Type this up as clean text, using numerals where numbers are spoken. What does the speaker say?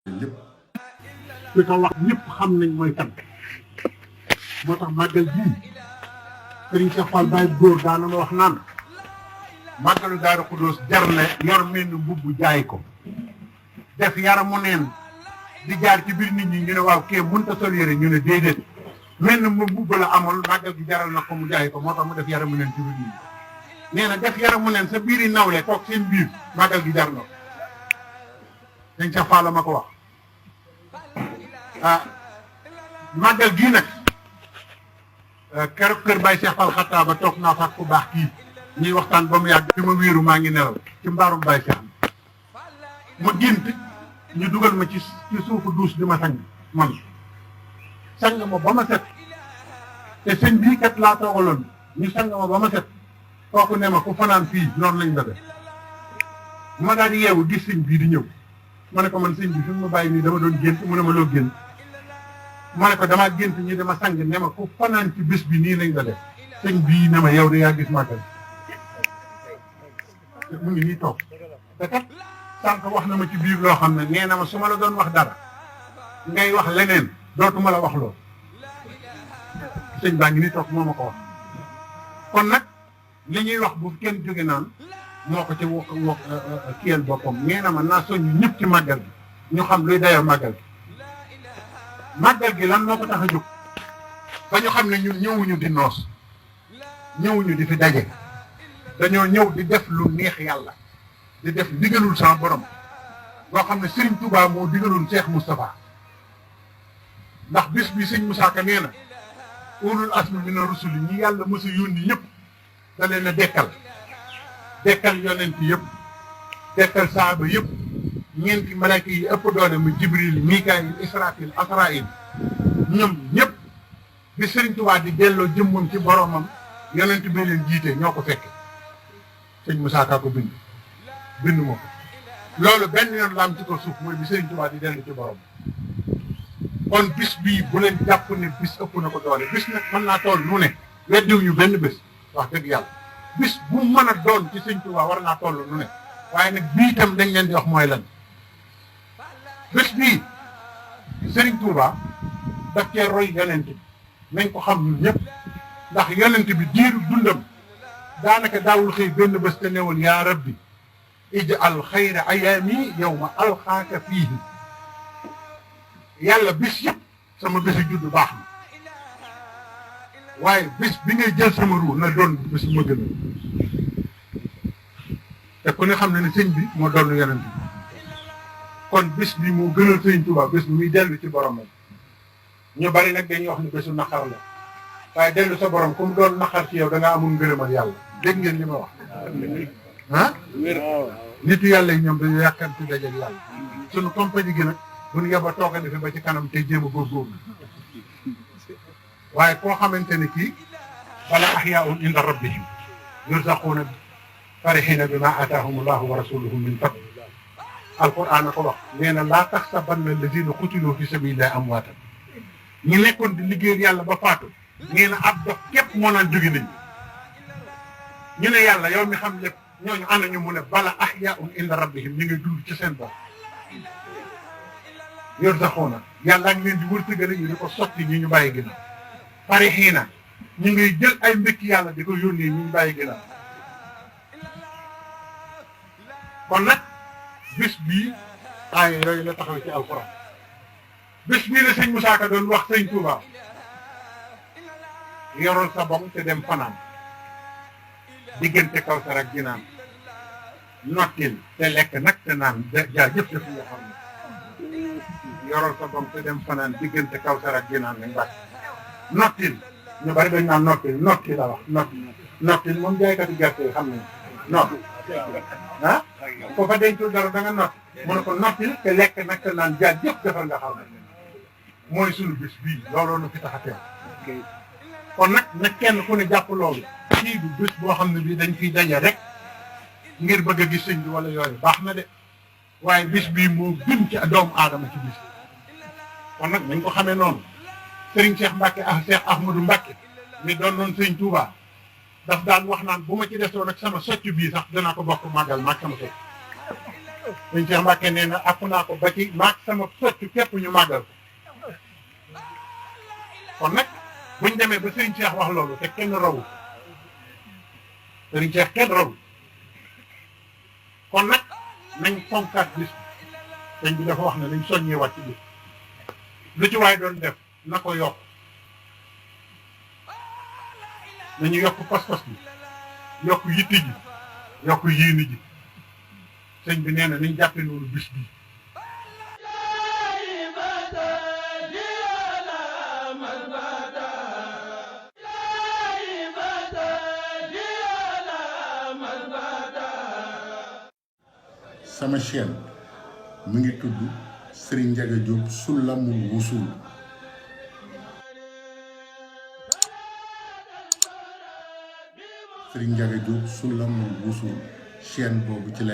lépp li ko wax ñëpp xam nañ mooy kan moo tax màggal bii sëriñ Cheikh Fall Baye góor daana ma wax naan màggalu Daaru Xudoos jar na yor mel ni mbubb jaay ko def yaramu neen di jaar ci biir nit ñi ñu ne waaw kee mënta sol yére ñu ne déedéet mel ni mbubb la amul màggal gi jaral na ko mu jaay ko moo tax mu def yaramu neen ci biir nit ñi nee na def yaramu neen sa biir yi nawle toog seen biir màggal gi jar na ko sëriñ Cheikh Fall ma ko wax màggal gii nag keroog kër Baye Cheikh Fall Xatta ba toog naa fa ku baax kii ñuy waxtaan ba mu yàgg fi ma wéeru maa ngi nelaw ci mbaarum Baye Cheikh ma gént ñu dugal ma ci suufu duus di ma sang man sang ma ba ma set te sëñ bii kat laa toogaloon ñu sang ma ba ma set kooku ne ma ku fanaan fii noonu lañ la def ma daal di yeewu gis sëñ bii di ñëw ma ne ko man sëñ bi fi ma bàyyi nii dama doon gént mu ne ma loo gént ma ne ko damaa gént ñu dama sang ne ma ku fanaan ci bés bi nii lañ la def sëñ bii ne ma yow de yaa gis màggal mu ngi nii toog te kat sànq wax na ma ci biir loo xam ne nee na ma su ma la doon wax dara ngay wax leneen dootuma la wax loo sëñ baa ngi nii toog moo ma ko wax kon nag li ñuy wax bu kenn jóge naan moo ko ci kiyal boppam nee na ma naa soññ ñëpp ci màggal gi ñu xam luy dayoo màggal gi màggal gi lan moo ko tax a jóg ba ñu xam ne ñun ñëwuñu di noos ñëwuñu di fi daje dañoo ñëw di def lu neex yàlla di def digalul sama borom boo xam ne Serigne Touba moo digalul Cheikh Moustapha ndax bis bi sëñ Moussa Ka nee na ulul asmi mina rusuli ñi yàlla mos a yónni ñëpp da leen a dekkal yonent yëpp dekkal saaba yëpp ñeenti malaaka yi ëpp doole mu Jibril Mikaayil Israfil Asraayil ñoom ñëpp bi Serigne Touba di delloo jëmmam ci boromam yonent bi leen jiite ñoo ko fekke sëñ Moussa Ka ko bind ma ko loolu benn yoon la am ci ko suuf mooy bi Serigne Touba di dellu ci borom kon bis bii bu leen jàpp ne bis ëpp na ko doole bis nag mën naa toll nu ne weddiw ñu benn bés wax dëgg yàlla bis bu mën a doon ci sëñ Touba war naa toll nu ne waaye nag bii itam dañ leen di wax mooy lan bés bii Serigne Touba daf cee roy yonent bi nañ ko xam ñun ñëpp ndax yonent bi diiru dundam daanaka daawul xëy benn bés te newul yaa rabbi ij'al xayra ayaami yawma alxaaka fiihi yàlla bis yëpp sama bési juddu baax na waaye bis bi ngay jël sama ruu na doon bés ma gën te ku ne xam ne ne sëñ bi moo doon yonent bi kon bis bi moo gënal sëñ Tuubaa bés bi muy dellu ci boromam ñu bari nag dañuy wax ni bésu naqar la waaye dellu sa borom comme doon naqar ci yow da ngaa amul ngërëmal yàlla dégg ngeen li ma wax ah nitu yàlla yi ñoom dañu yàkkamti dajeeg yàlla suñu compagnie gi nag buñu yeba toogandi fi ba ci kanam te jéem a góorgóorlu waaye koo xamante ne kii bala ahyaa'un inda rabbihim yurzaquuna farihiina bimaa aataahum allahu wa rasuluhu min fadli alquran a ko wax nee na laa taxsabanna allaziina qutiluu fi sabiilillaahi amwaatan ñi nekkoon di liggéeyal yàlla ba faatu nee na ab dox képp moo naan jóge nañ ñu ne yàlla yow mi xam lépp ñooñu ànd ñu mu ne bala ahyaa'un inda rabbihim ñu ngi dund ci seen bopp yurzaquuna yàlla ngi leen di wërsëgale ñu di ko sotti ñi ñu bàyyi ginnaaw farihiina ñu ngi jël ay mbékki yàlla di ko yónnee ñu bàyyi ginnaaw kon nag bis bii aaya yooyu la taxaw ci alxuraan bis bii la sëñ Moussa Ka doon wax sëñ Touba yorol sa bong te dem fanaan diggante Kawsar ak Jinaan nottil te lekk nag te naan jaa jëf def nga xam ne yorol sa bong te dem fanaan diggante Kawsar ak Jinaan lañ bàcc nottil ñu bari dañ naan nottil la wax nottil moom jaaykati gerte yi xam nañ nottil ah ko fa dencul dara da nga notti mu ne ko nottil te lekk nag te naan jaa jëf defal nga xam ne mooy sunu bis bii looloo nu fi tax a teew kon nag nag kenn ku ne jàpp loolu kii du bés boo xam ne bii dañ fiy daje rek ngir bëgg a gis sëñ bi wala yooyu baax na de waaye bis bii moo gën ci doomu aadama ci bis kon nag nañ ko xamee noonu Serigne Cheikh Mbacke ak Cheikh Ahmadou Mbacke mi doon noonu sëñ Touba daf daan wax naan bu ma ci desoon ak sama socc bii sax danaa ko bokk màggal maag sama socc sëñ Cheikh Mbacke nee na àpp naa ko ba ci maag sama socc képp ñu màggal ko kon nag buñ demee ba sëñ Cheikh wax loolu te kenn rawu sëñ Cheikh kenn rawu kon nag nañ fonkaat bis bi sëñ bi dafa wax ne nañ soññewaat ci bis lu ci waay doon def na ko yokk nañu yokk pas-pas bi yokk yitti ji yokk yéene ji sëñ bi nee na nañ jàppe noonu bis bi sama chaîne mi ngi tudd Serigne Ndiaga Diop Soulamul Wusul Serigne Ndiaga Diop Soulamul Wusul chaîne boobu ci la